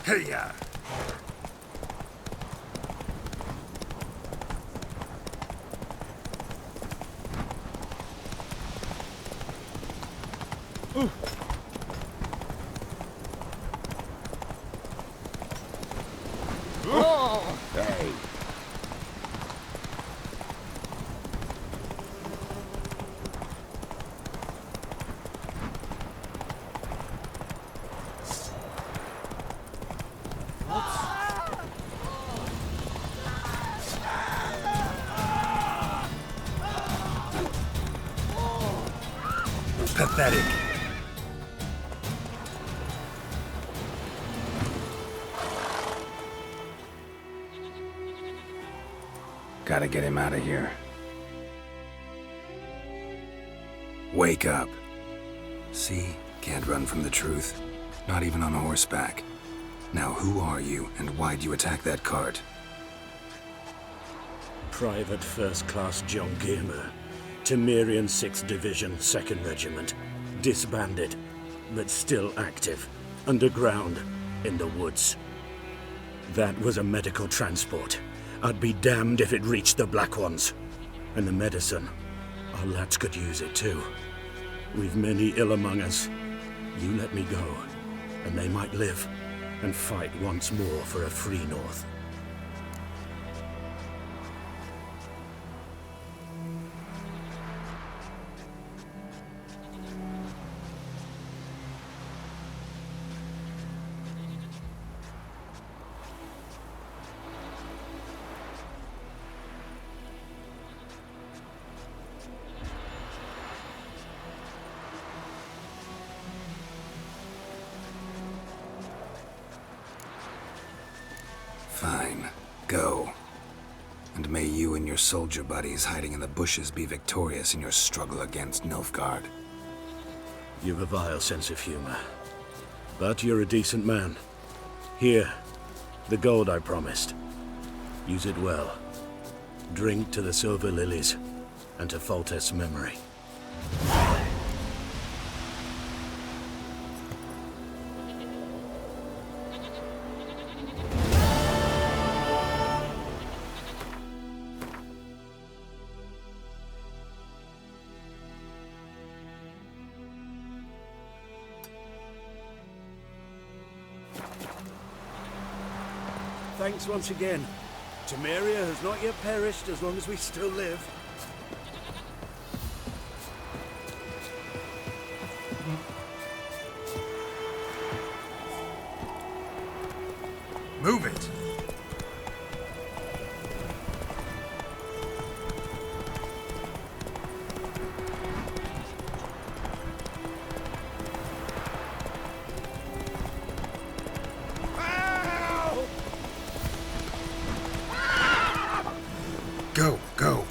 Hey-ya! Hey. Pathetic. Gotta get him out of here. Wake up. See? Can't run from the truth. Not even on horseback. Now who are you, and why'd you attack that cart? Private First Class John Gilmer, Temerian 6th Division, 2nd Regiment. Disbanded, but still active. Underground, in the woods. That was a medical transport. I'd be damned if it reached the Black Ones. And the medicine, our lads could use it too. We've many ill among us. You let me go, and they might live, and fight once more for a free North. Fine. Go. And may you and your soldier buddies hiding in the bushes be victorious in your struggle against Nilfgaard. You've a vile sense of humor. But you're a decent man. Here, the gold I promised. Use it well. Drink to the silver lilies, and to Foltest's memory. Thanks once again. Temeria has not yet perished as long as we still live. Move it! Go, go.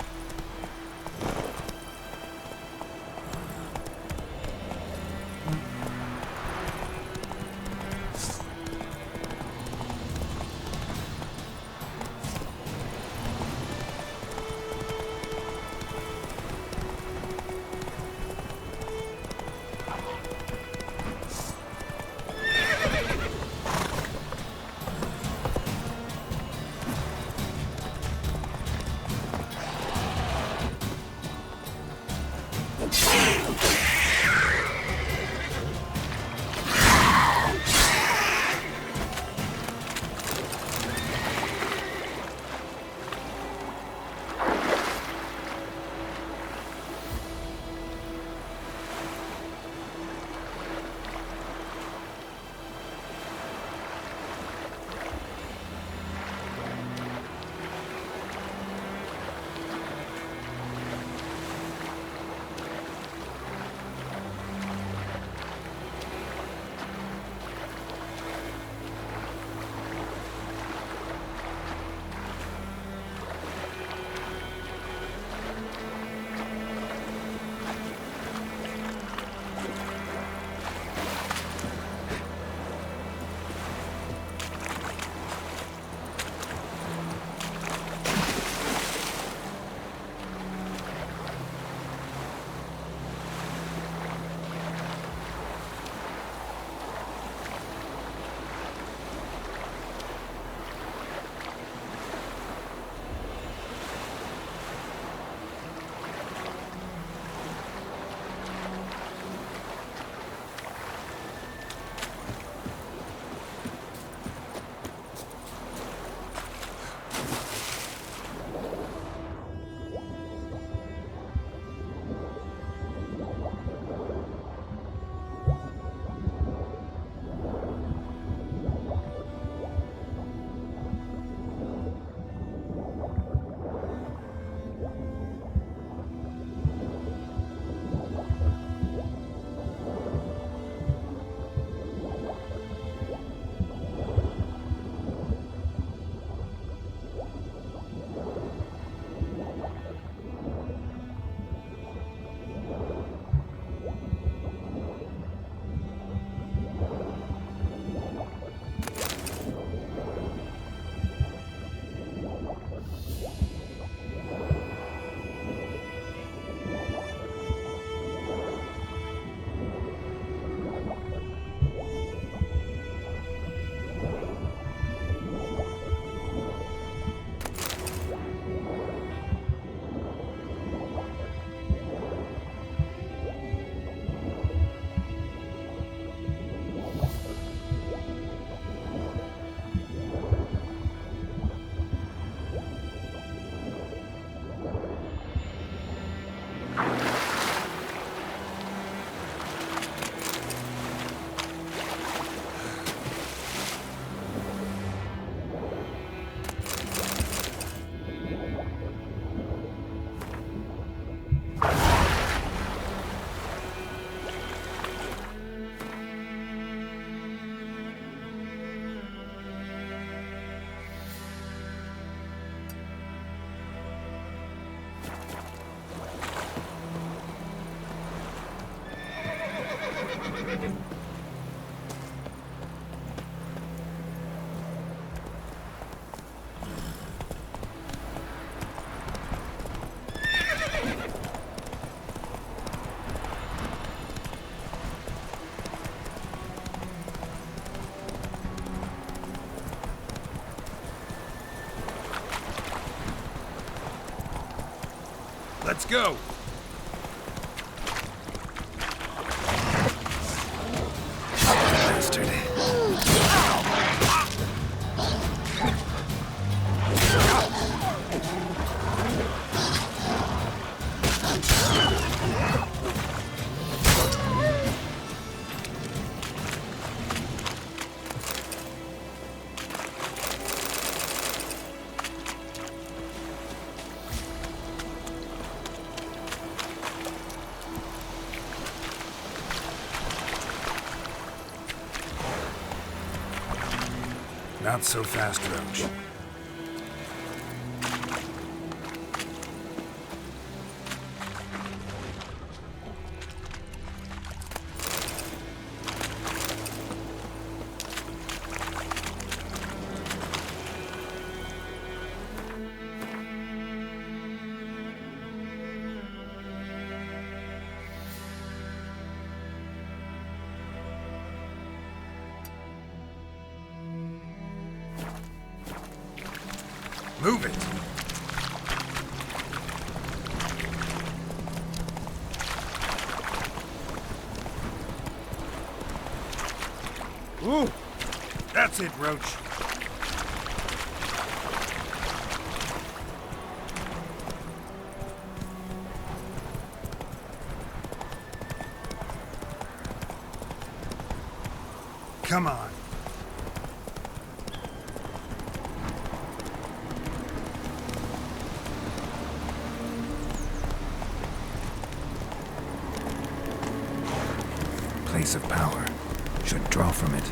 Let's go! Bastard. Not so fast, Roach. Move it! Ooh! That's it, Roach. Come on. Place of power should draw from it.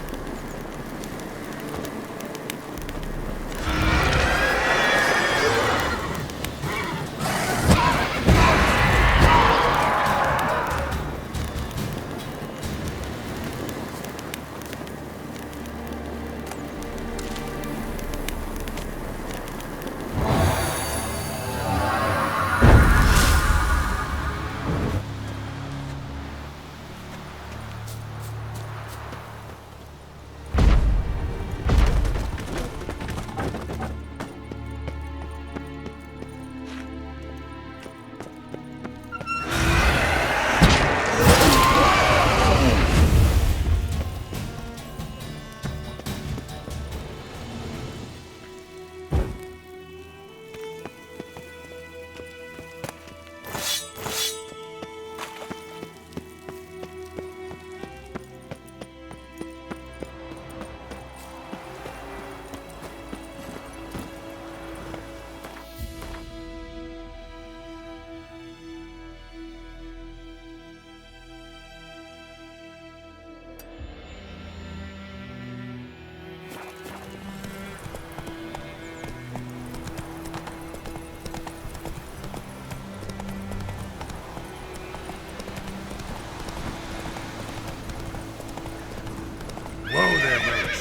Whoa there, Roach.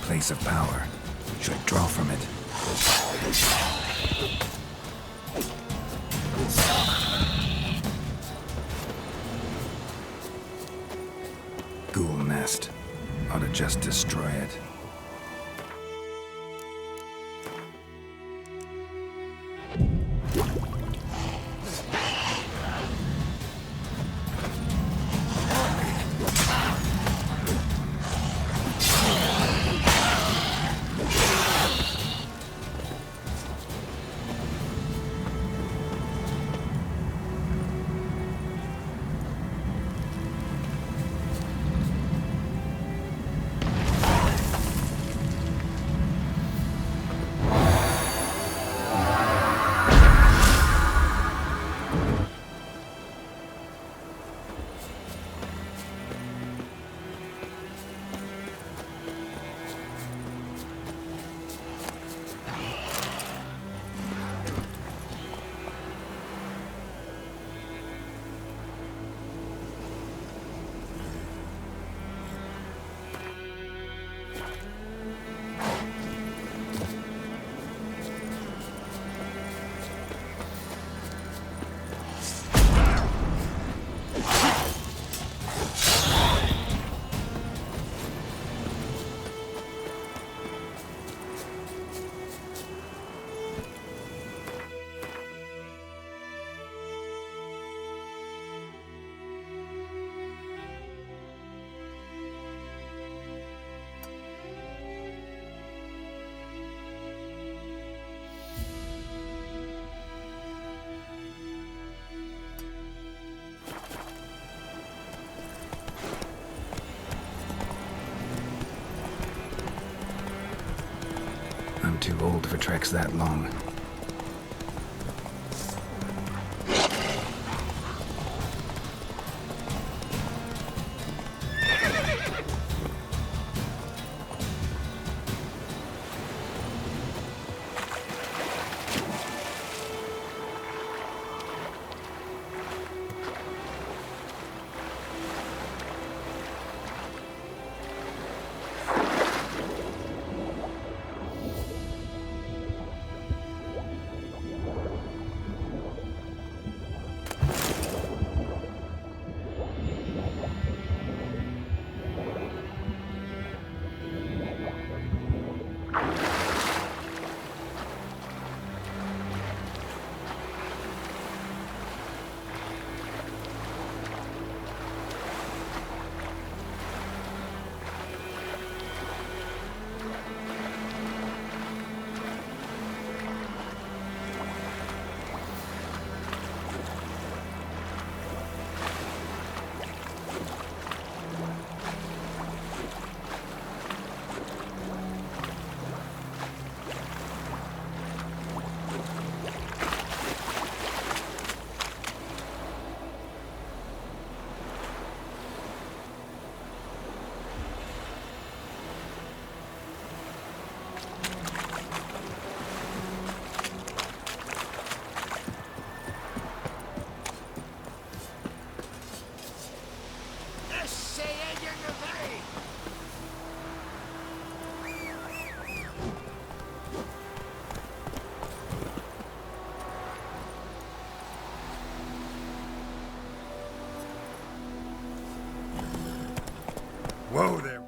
Place of power should draw from it. Ghoul nest. Ought to just destroy it. too old for treks that long. Whoa there.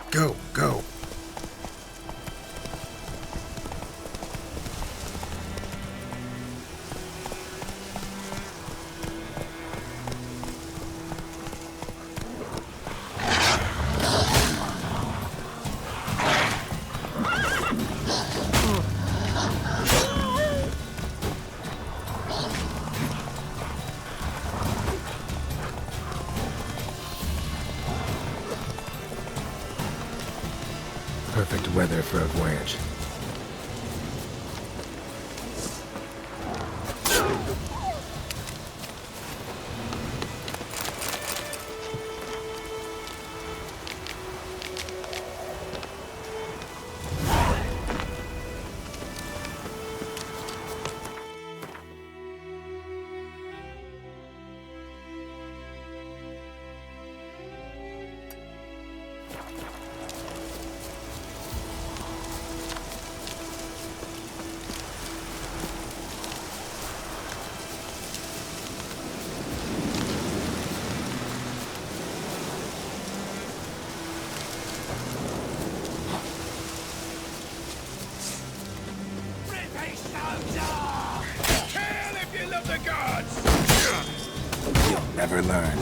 Go, go. Perfect weather for a voyage. Kill if you love the gods! You'll never learn.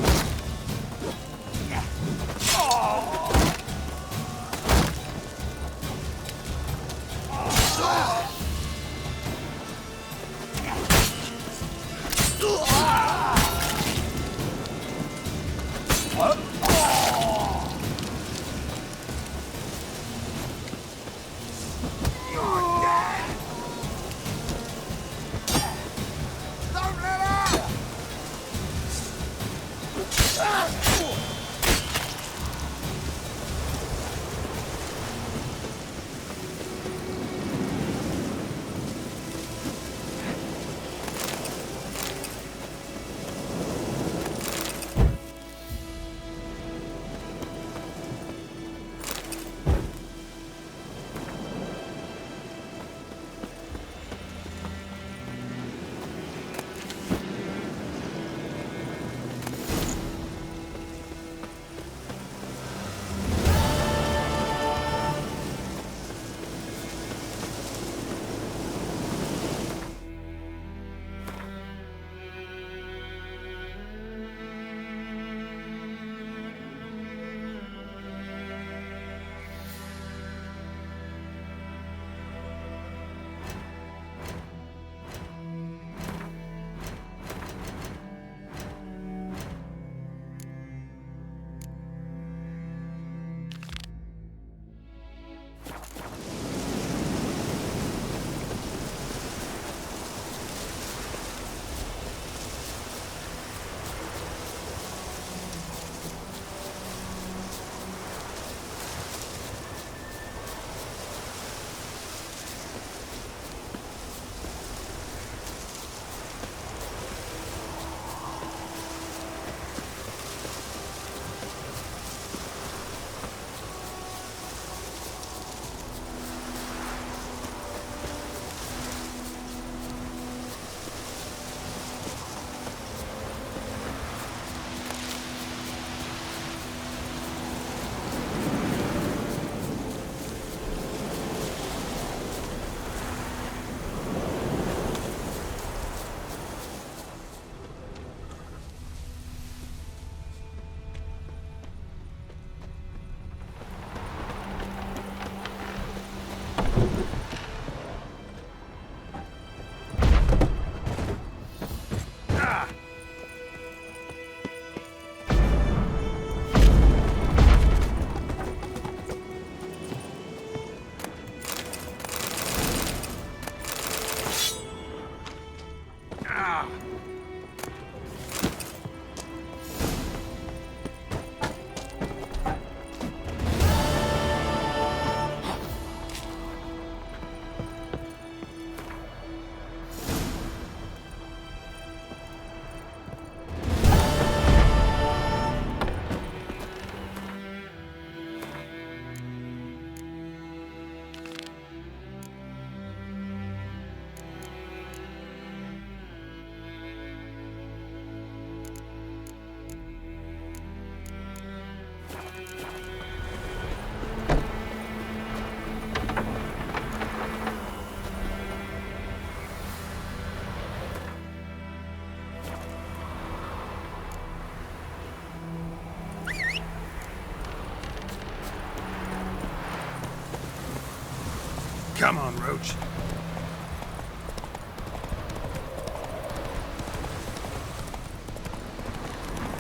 Come on, Roach.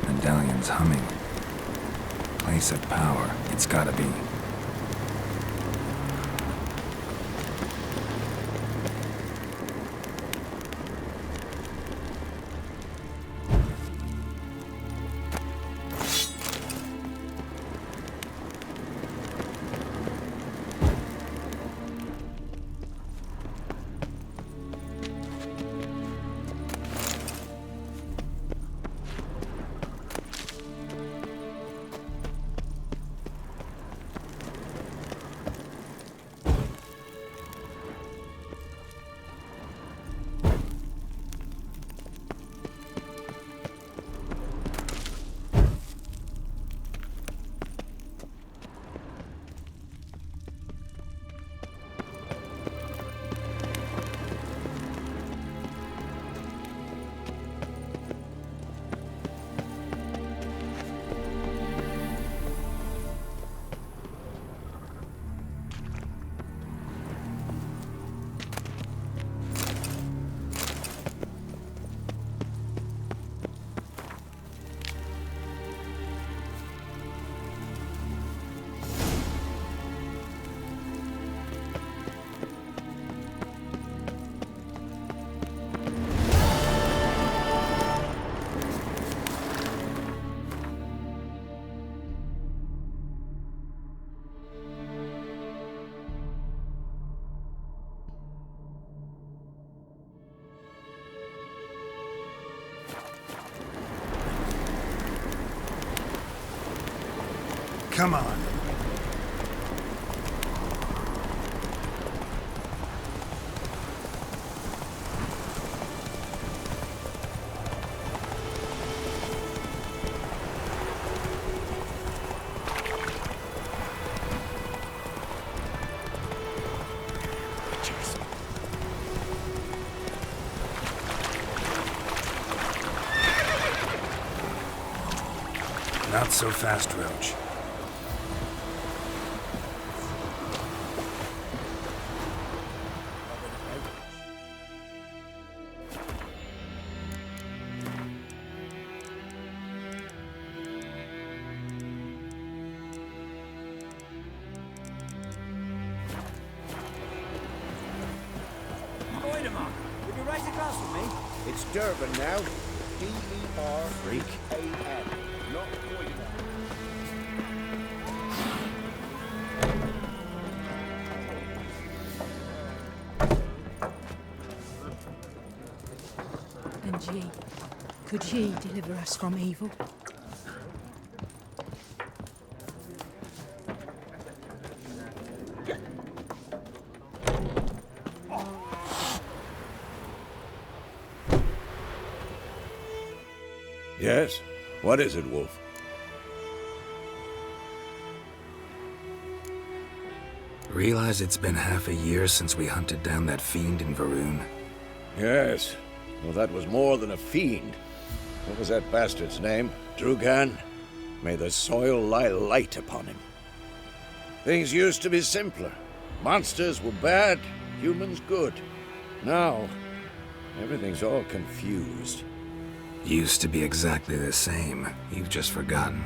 Medallion's humming. Place of power. It's gotta be. Come on. Not so fast, Roach. Wait a moment. You'll be right across from me. It's Durban now. D-E-R-A-N. Not Croydon. And ye, could ye deliver us from evil? Yes? What is it, Wolf? Realize it's been half a year since we hunted down that fiend in Varun? Yes. Well, that was more than a fiend. What was that bastard's name? Drugan? May the soil lie light upon him. Things used to be simpler. Monsters were bad, humans good. Now, everything's all confused. Used to be exactly the same. You've just forgotten.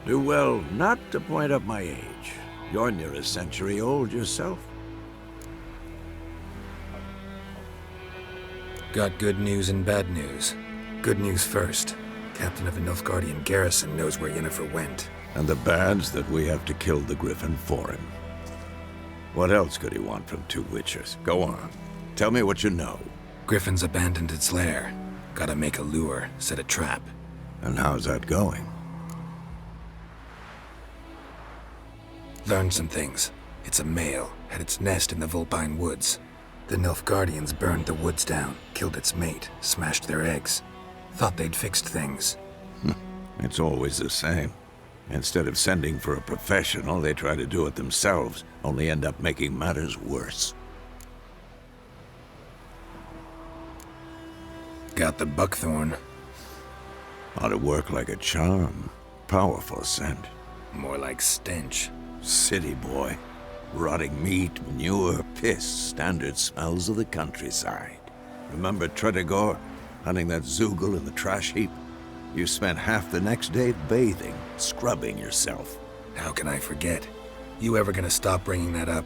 Do well not to point up my age. You're near a century old yourself. Got good news and bad news. Good news first. Captain of the Nilfgaardian garrison knows where Yennefer went. And the bad's that we have to kill the Griffin for him. What else could he want from two witchers? Go on. Tell me what you know. Griffin's abandoned its lair. Gotta make a lure, set a trap. And how's that going? Learned some things. It's a male, had its nest in the Vulpine Woods. The Nilfgaardians burned the woods down, killed its mate, smashed their eggs. Thought they'd fixed things. It's always the same. Instead of sending for a professional, they try to do it themselves, only end up making matters worse. Got the buckthorn. Ought to work like a charm. Powerful scent. More like stench. City boy. Rotting meat, manure, piss, standard smells of the countryside. Remember Tredegor, hunting that Zoogle in the trash heap? You spent half the next day bathing, scrubbing yourself. How can I forget? You ever gonna stop bringing that up?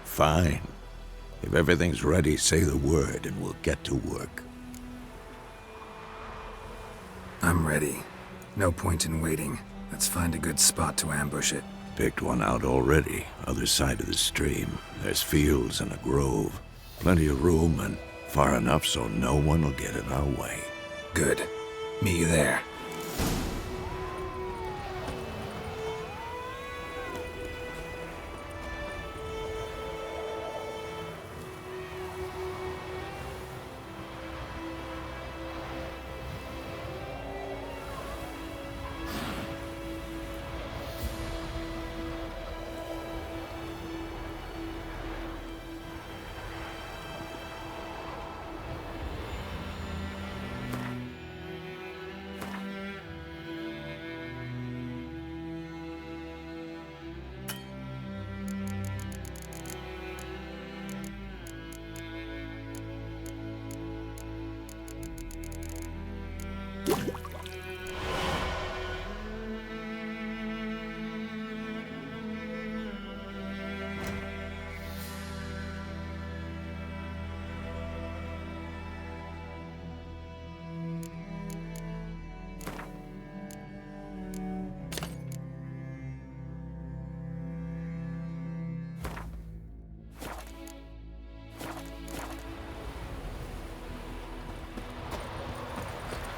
Fine. If everything's ready, say the word and we'll get to work. I'm ready. No point in waiting. Let's find a good spot to ambush it. Picked one out already, other side of the stream. There's fields and a grove. Plenty of room and far enough so no one will get in our way. Good. Meet you there.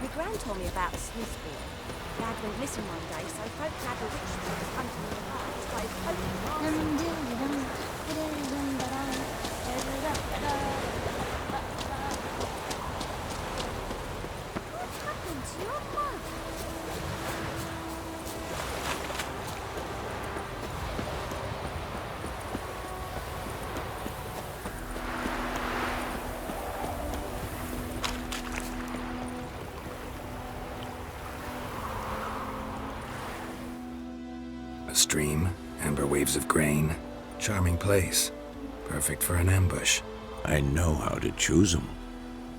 My gran told me about the Swiss boy. Dad went missing one day, so folk had a witch was hunting in the park, started poking the arse. What's happened to your mug? A stream, amber waves of grain. Charming place. Perfect for an ambush. I know how to choose them.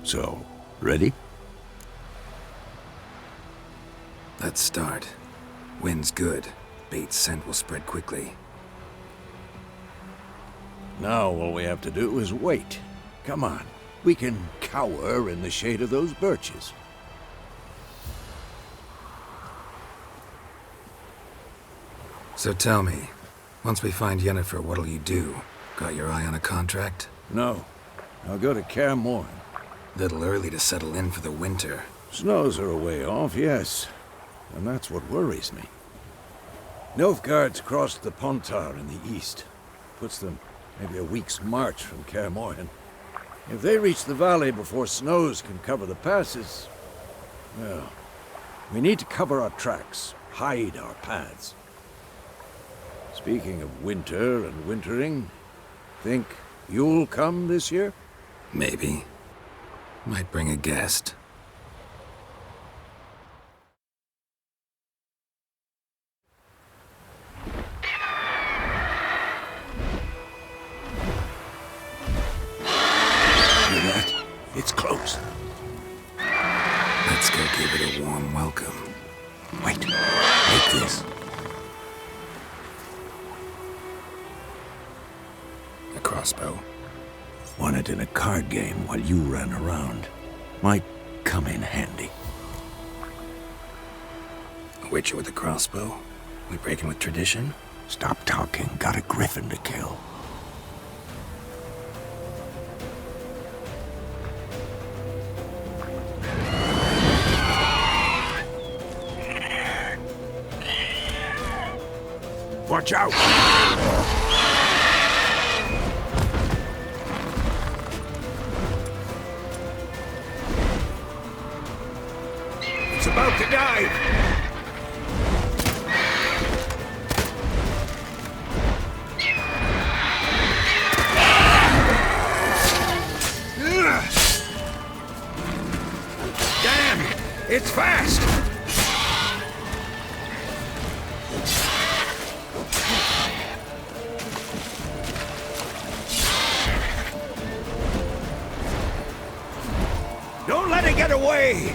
So, ready? Let's start. Wind's good. Bait's scent will spread quickly. Now all we have to do is wait. Come on. We can cower in the shade of those birches. So tell me, once we find Yennefer, what'll you do? Got your eye on a contract? No. I'll go to Kaer Morhen. Little early to settle in for the winter. Snows are a way off, yes. And that's what worries me. Nilfgaard's crossed the Pontar in the east. Puts them maybe a week's march from Kaer Morhen. If they reach the valley before snows can cover the passes, well, we need to cover our tracks, hide our paths. Speaking of winter and wintering, think you'll come this year? Maybe. Might bring a guest. Hear that? It's close. Let's go give it a warm welcome. Wait. Take this. A crossbow. Won it in a card game while you ran around. Might come in handy. A witcher with a crossbow? We breaking with tradition? Stop talking. Got a griffin to kill. Watch out! It's about to dive! Damn! It's fast! Don't let it get away!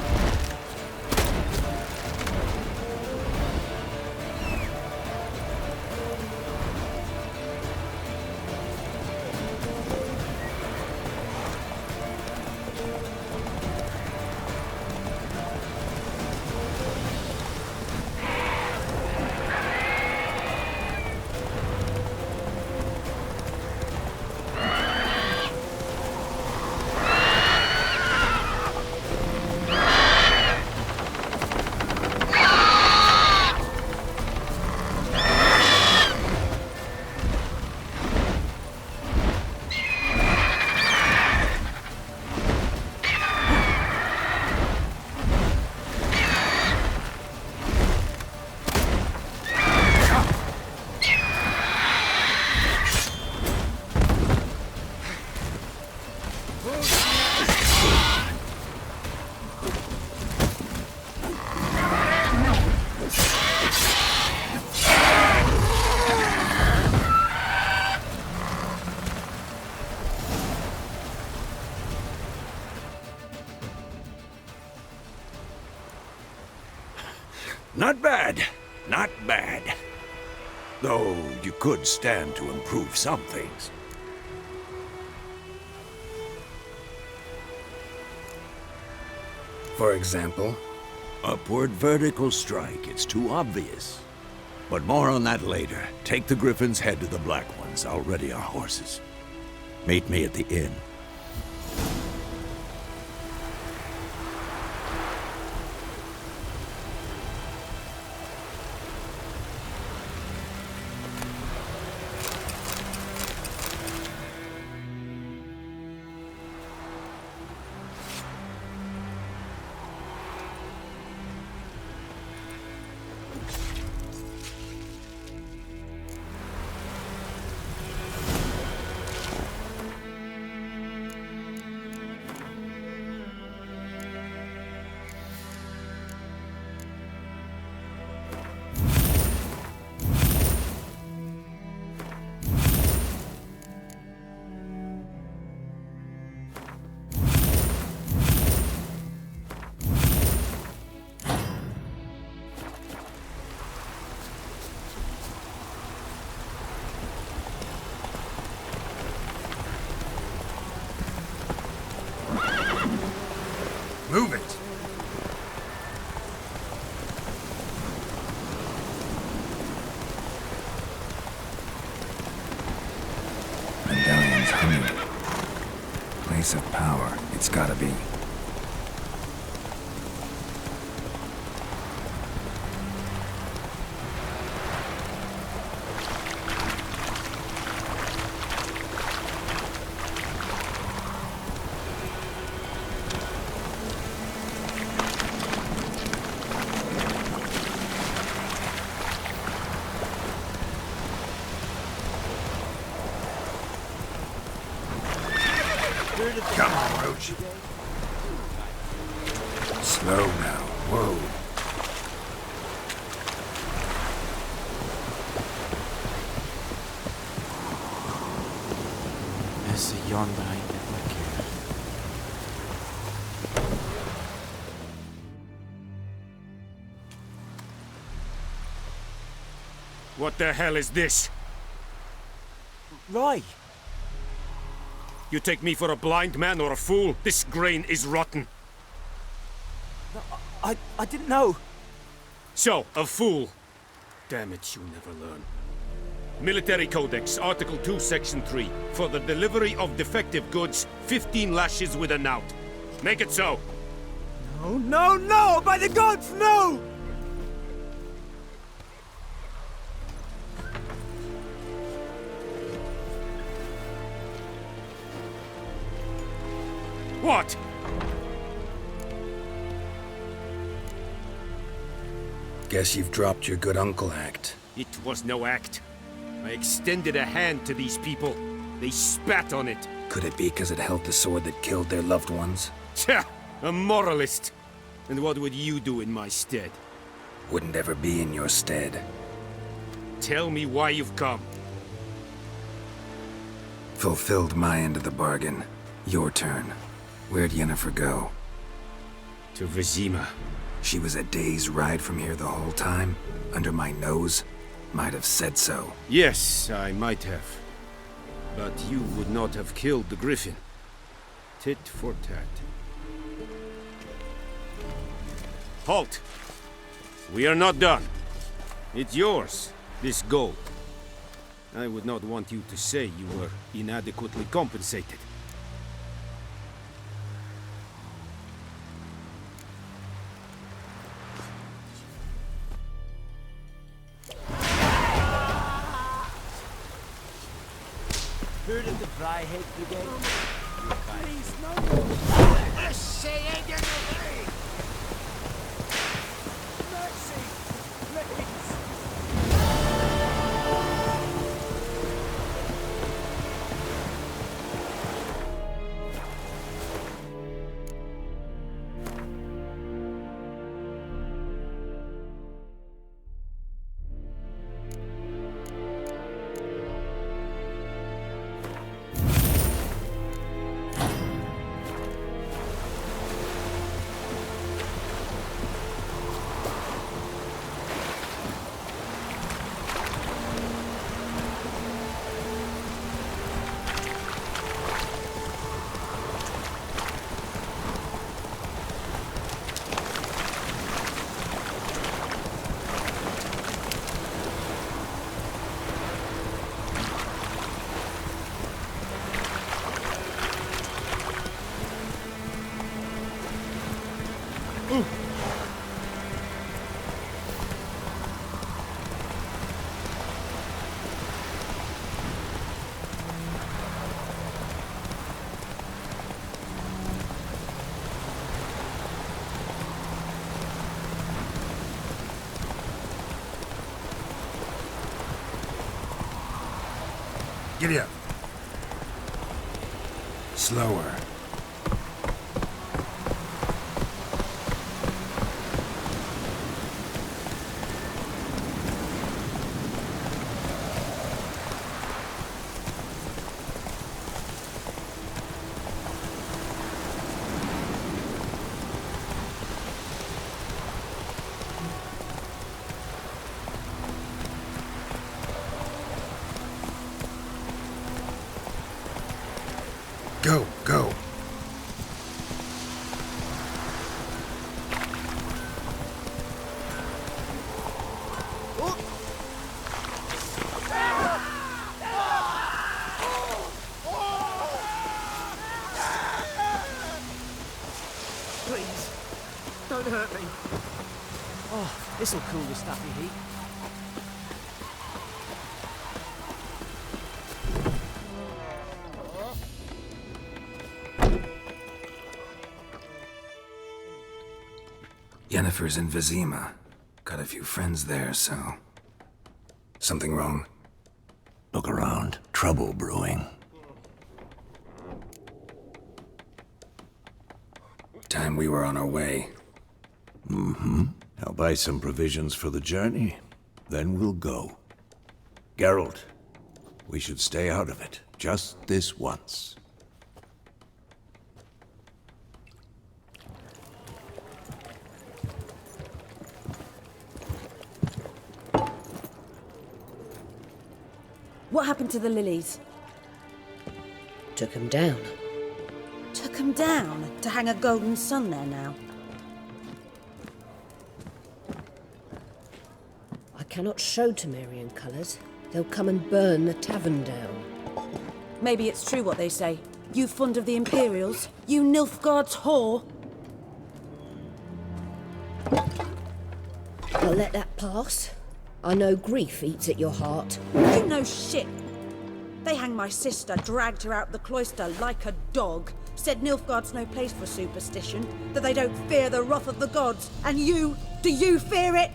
Not bad. Not bad. Though you could stand to improve some things. For example? Upward vertical strike. It's too obvious. But more on that later. Take the Griffin's head to the Black Ones. I'll ready our horses. Meet me at the inn. place of power. It's gotta be. Come on, Roach. Slow now. Whoa. There's a yonder I never cared. What the hell is this? Right. You take me for a blind man or a fool? This grain is rotten. I didn't know. So, a fool. Damn it, you never learn. Military Codex, Article 2, Section 3. For the delivery of defective goods, 15 lashes with a knout. Make it so. No, no, no! By the gods, no! What? Guess you've dropped your good uncle act. It was no act. I extended a hand to these people. They spat on it. Could it be because it held the sword that killed their loved ones? Tja, a moralist. And what would you do in my stead? Wouldn't ever be in your stead. Tell me why you've come. Fulfilled my end of the bargain. Your turn. Where'd Yennefer go? To Vizima. She was a day's ride from here the whole time? Under my nose? Might have said so. Yes, I might have. But you would not have killed the griffin. Tit for tat. Halt! We are not done. It's yours, this gold. I would not want you to say you were inadequately compensated. Heard of the Fryhead Brigade? Please, no. This say ain't your way. Mercy, please. Giddy up. Slower. Go, go. Don't hurt me. Oh, this'll cool the stuffy heat. Yennefer's in Vizima. Got a few friends there, so... Something wrong? Look around. Trouble brewing. Time we were on our way. I'll buy some provisions for the journey. Then we'll go. Geralt, we should stay out of it. Just this once. What happened to the lilies? Took him down. Took 'em down to hang a golden sun there now. I cannot show Temerian colours. They'll come and burn the tavern down. Maybe it's true what they say. You fond of the Imperials? You Nilfgaard's whore? I'll let that pass. I know grief eats at your heart. You know shit. They hanged my sister, dragged her out the cloister like a dog. Said Nilfgaard's no place for superstition, that they don't fear the wrath of the gods. And you, do you fear it?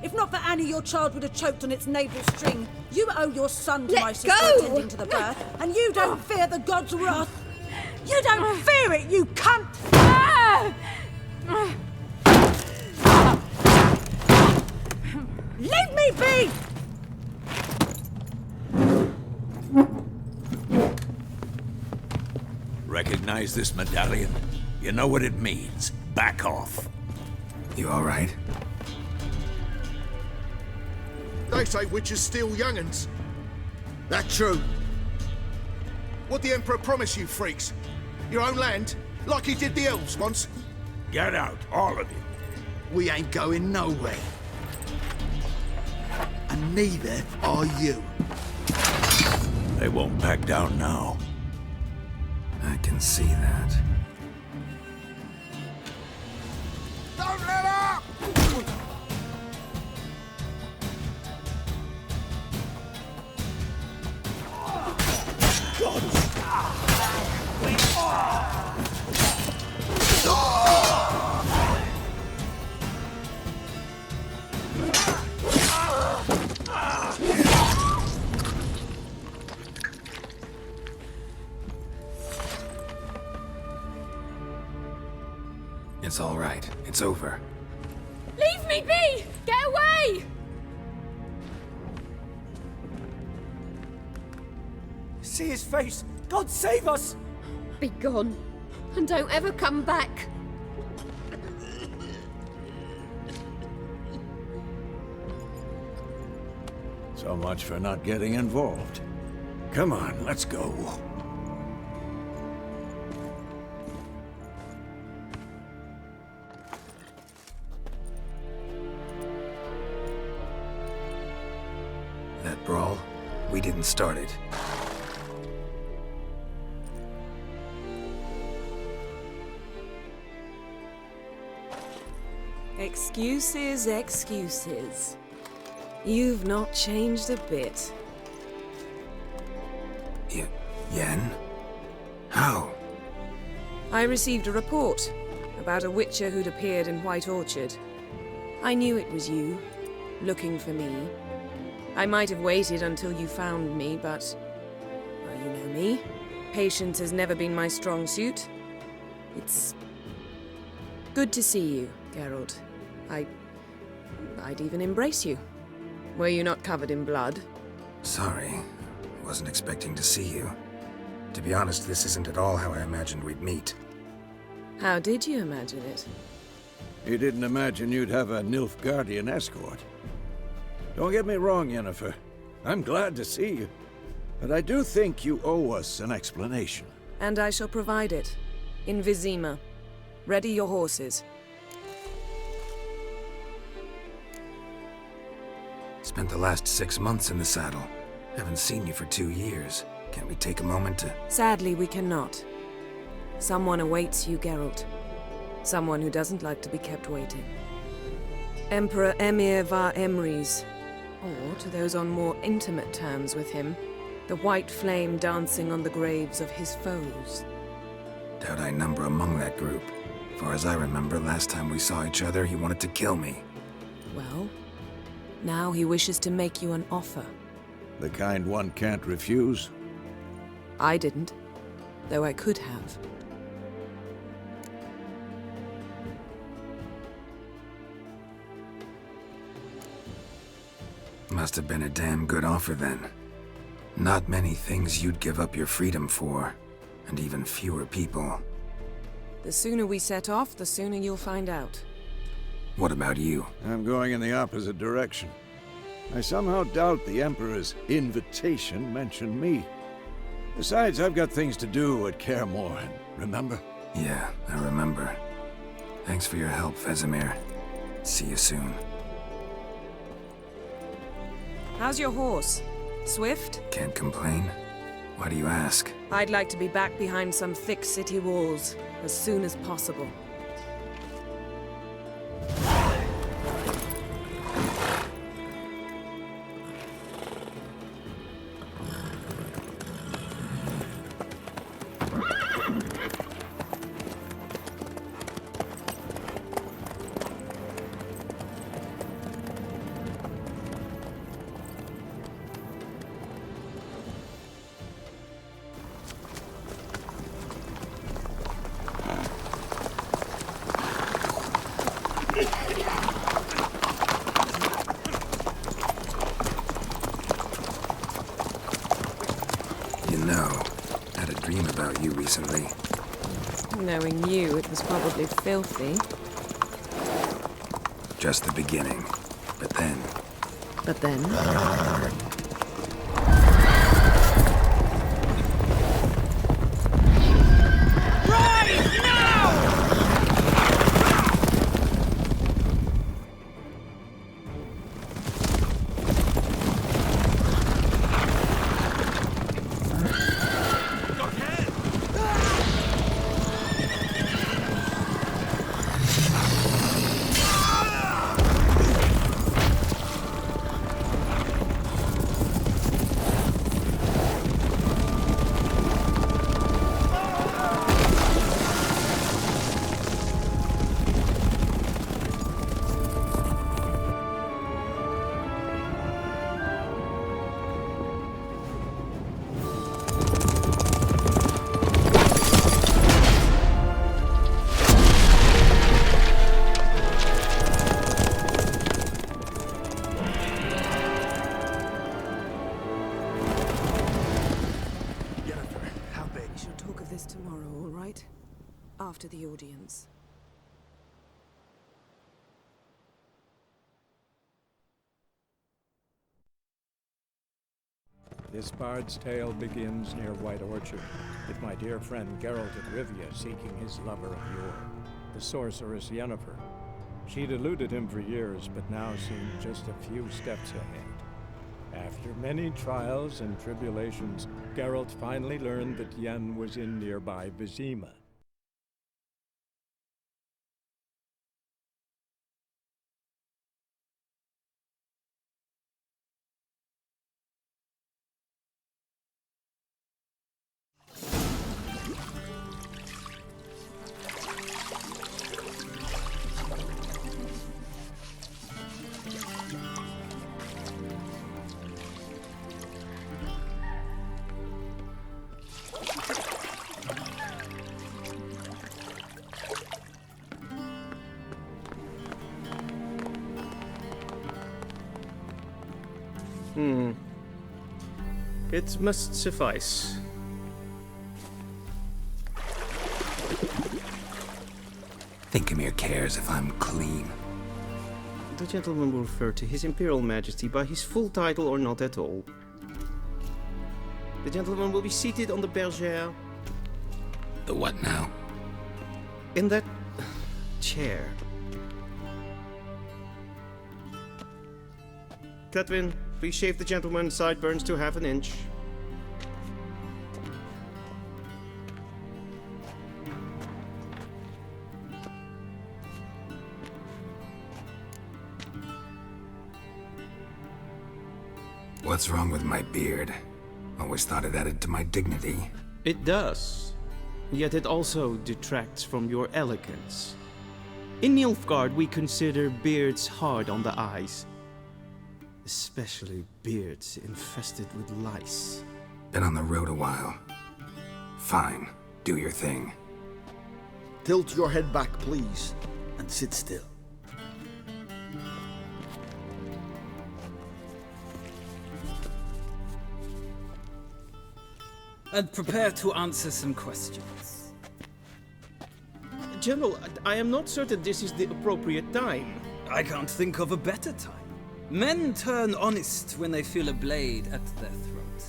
If not for Annie, your child would have choked on its navel string. You owe your son to Let my sister go! attending to the birth, and you don't fear the gods' wrath. You don't fear it, you cunt! Leave me be! Recognize this medallion? You know what it means. Back off. You alright? They say witches steal young'uns. That true? What the Emperor promise you, freaks? Your own land? Like he did the elves once? Get out, all of you. We ain't going nowhere. And neither are you. They won't back down now. I can see that. Don't let up! It's all right. It's over. Leave me be! Get away! See his face! God save us! Be gone. And don't ever come back. So much for not getting involved. Come on, let's go. That brawl, we didn't start it. Excuses, excuses. You've not changed a bit. Yen? How? I received a report about a witcher who'd appeared in White Orchard. I knew it was you, looking for me. I might have waited until you found me, but... well, you know me. Patience has never been my strong suit. It's... good to see you, Geralt. I'd even embrace you. Were you not covered in blood? Sorry. Wasn't expecting to see you. To be honest, this isn't at all how I imagined we'd meet. How did you imagine it? You didn't imagine you'd have a Nilfgaardian escort. Don't get me wrong, Yennefer. I'm glad to see you. But I do think you owe us an explanation. And I shall provide it. In Vizima. Ready your horses. Spent the last 6 months in the saddle. Haven't seen you for 2 years. Can't we take a moment to... Sadly, we cannot. Someone awaits you, Geralt. Someone who doesn't like to be kept waiting. Emperor Emir var Emrys, or to those on more intimate terms with him, the white flame dancing on the graves of his foes. Doubt I number among that group. Far as I remember, last time we saw each other, he wanted to kill me. Well, now he wishes to make you an offer. The kind one can't refuse? I didn't, though I could have. Must have been a damn good offer then. Not many things you'd give up your freedom for, and even fewer people. The sooner we set off, the sooner you'll find out. What about you? I'm going in the opposite direction. I somehow doubt the Emperor's invitation mentioned me. Besides, I've got things to do at Kaer Morhen, remember? Yeah, I remember. Thanks for your help, Vesemir. See you soon. How's your horse? Swift? Can't complain. Why do you ask? I'd like to be back behind some thick city walls as soon as possible. You know, I had a dream about you recently. Knowing you, it was probably filthy. Just the beginning. But then... But then... tomorrow, all right? After the audience. This bard's tale begins near White Orchard, with my dear friend Geralt of Rivia seeking his lover of yore, the sorceress Yennefer. She'd eluded him for years, but now seemed just a few steps ahead. After many trials and tribulations, Geralt finally learned that Yen was in nearby Vizima. It must suffice. Think Emir cares if I'm clean. The gentleman will refer to His Imperial Majesty by his full title or not at all. The gentleman will be seated on the bergère. The what now? In that chair. Cletwin, please shave the gentleman's sideburns to half an inch. What's wrong with my beard? Always thought it added to my dignity. It does. Yet it also detracts from your elegance. In Nilfgaard, we consider beards hard on the eyes. Especially beards infested with lice. Been on the road a while. Fine, do your thing. Tilt your head back, please, and sit still. And prepare to answer some questions. General, I am not certain this is the appropriate time. I can't think of a better time. Men turn honest when they feel a blade at their throat.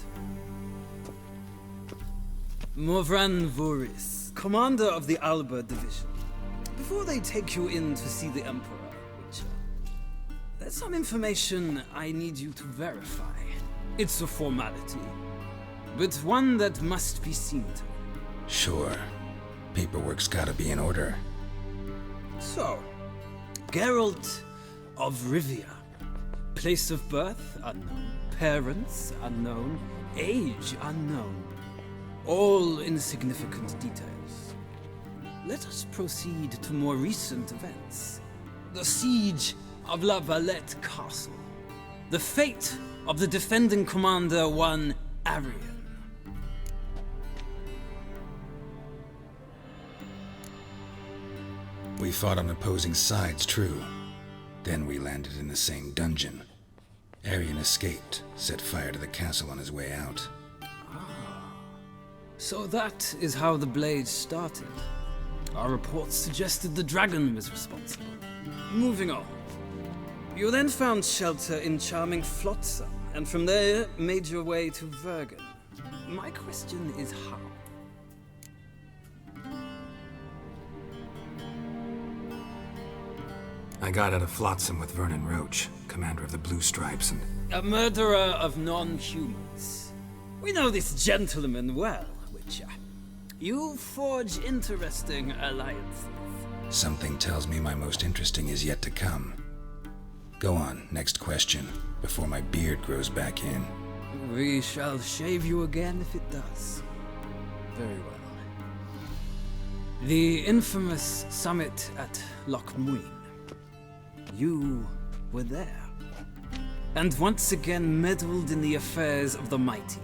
Morvran Voris, commander of the Alba Division. Before they take you in to see the Emperor, Witcher, there's some information I need you to verify. It's a formality, but one that must be seen to. Sure. Paperwork's gotta be in order. So, Geralt of Rivia. Place of birth unknown. Parents unknown. Age unknown. All insignificant details. Let us proceed to more recent events. The siege of La Valette Castle. The fate of the defending commander, one Arian. We fought on opposing sides, true. Then we landed in the same dungeon. Arian escaped, set fire to the castle on his way out. So that is how the blade started. Our reports suggested the dragon was responsible. Moving on. You then found shelter in charming Flotsam, and from there made your way to Vergen. My question is how? I got out of Flotsam with Vernon Roach, commander of the Blue Stripes, and... A murderer of non-humans. We know this gentleman well, Witcher. You forge interesting alliances. Something tells me my most interesting is yet to come. Go on, next question, before my beard grows back in. We shall shave you again if it does. Very well. The infamous summit at Loch Muin. You were there, and once again meddled in the affairs of the mighty.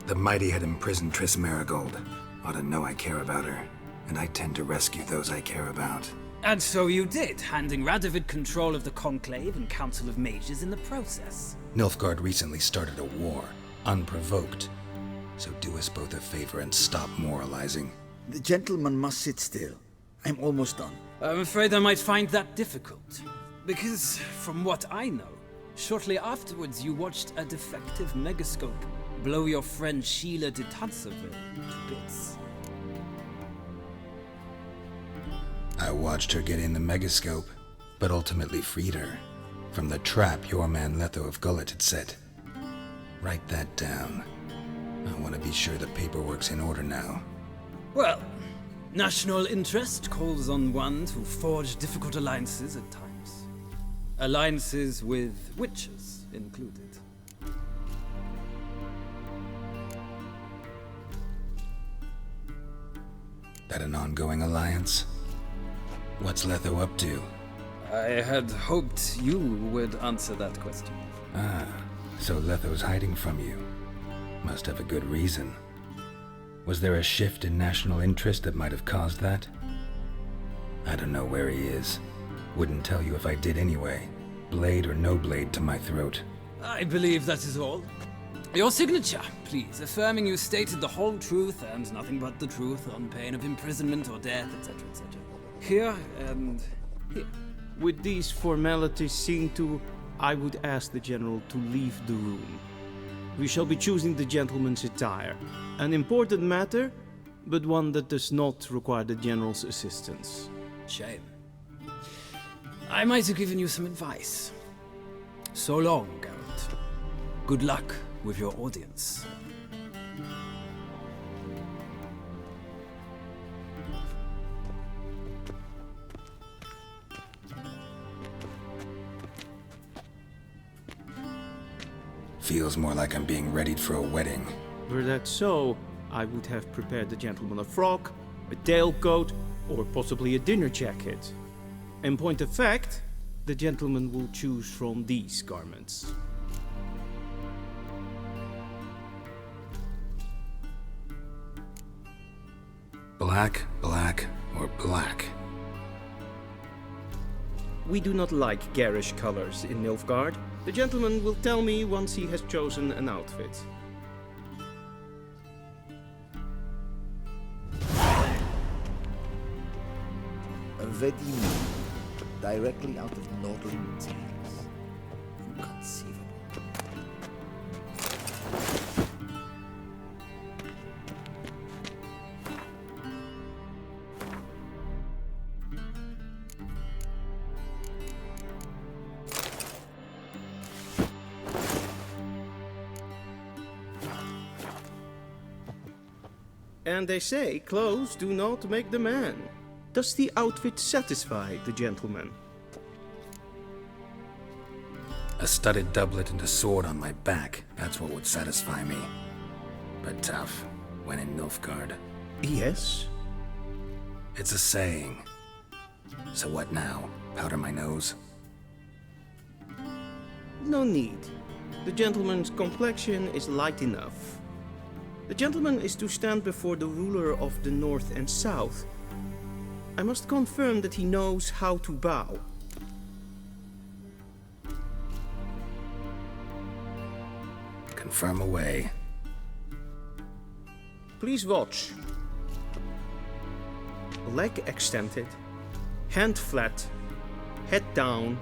The mighty had imprisoned Triss Marigold. Ought to know I care about her, and I tend to rescue those I care about. And so you did, handing Radovid control of the Conclave and Council of Mages in the process. Nilfgaard recently started a war, unprovoked. So do us both a favor and stop moralizing. The gentleman must sit still. I'm almost done. I'm afraid I might find that difficult. Because, from what I know, shortly afterwards you watched a defective megascope blow your friend Sheila de Tanserville to bits. I watched her get in the megascope, but ultimately freed her from the trap your man Letho of Gullet had set. Write that down. I want to be sure the paperwork's in order now. Well, national interest calls on one to forge difficult alliances at times. Alliances with witches included. That an ongoing alliance? What's Letho up to? I had hoped you would answer that question. Ah, so Letho's hiding from you. Must have a good reason. Was there a shift in national interest that might have caused that? I don't know where he is. Wouldn't tell you if I did anyway. Blade or no blade to my throat. I believe that is all. Your signature, please, affirming you stated the whole truth and nothing but the truth on pain of imprisonment or death, etc., etc. Here and here. With these formalities seen to, I would ask the General to leave the room. We shall be choosing the gentleman's attire. An important matter, but one that does not require the General's assistance. Shame. I might have given you some advice. So long, Geralt. Good luck with your audience. Feels more like I'm being readied for a wedding. Were that so, I would have prepared the gentleman a frock, a tailcoat, or possibly a dinner jacket. In point of fact, the gentleman will choose from these garments. Black, black, or black? We do not like garish colors in Nilfgaard. The gentleman will tell me once he has chosen an outfit. A ready meal, directly out of Northern tales. Inconceivable. And they say clothes do not make the man. Does the outfit satisfy the gentleman? A studded doublet and a sword on my back, that's what would satisfy me. But tough, when in Nilfgaard. Yes? It's a saying. So what now? Powder my nose? No need. The gentleman's complexion is light enough. The gentleman is to stand before the ruler of the North and South. I must confirm that he knows how to bow. Confirm away. Please watch. Leg extended, hand flat, head down,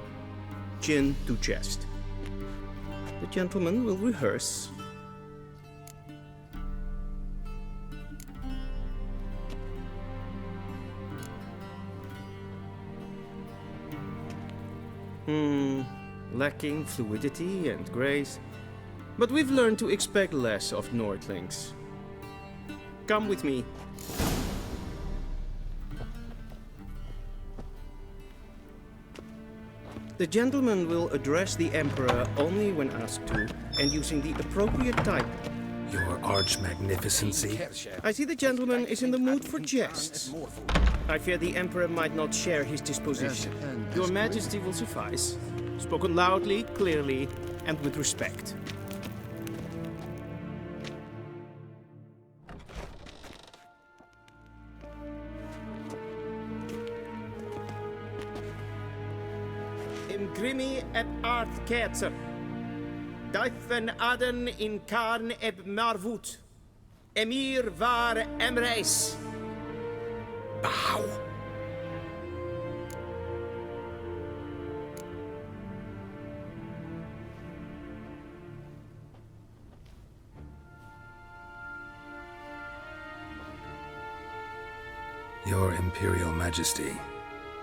chin to chest. The gentleman will rehearse. Lacking fluidity and grace. But we've learned to expect less of Nordlings. Come with me. The gentleman will address the Emperor only when asked to, and using the appropriate type. Your arch-magnificency? I see the gentleman is in the mood for jests. I fear the Emperor might not share his disposition. Your Majesty will suffice. Spoken loudly, clearly, and with respect. Imgrimi et art ketzer. Duifen aden in karn eb marvoet. Emir var emreis. Bow! Your Imperial Majesty.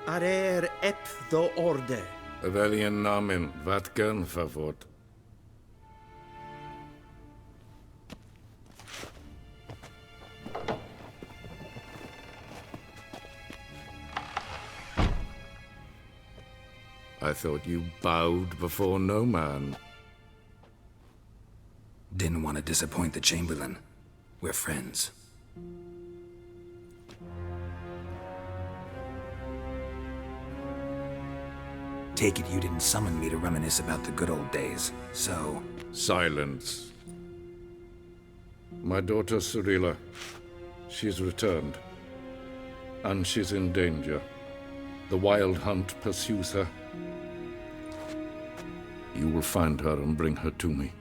Arer Ep.4. Welchen Namen? Wat gern verwort? I thought you bowed before no man. Didn't want to disappoint the Chamberlain. We're friends. Take it you didn't summon me to reminisce about the good old days, so... Silence. My daughter Cyrilla, she's returned. And she's in danger. The Wild Hunt pursues her. You will find her and bring her to me.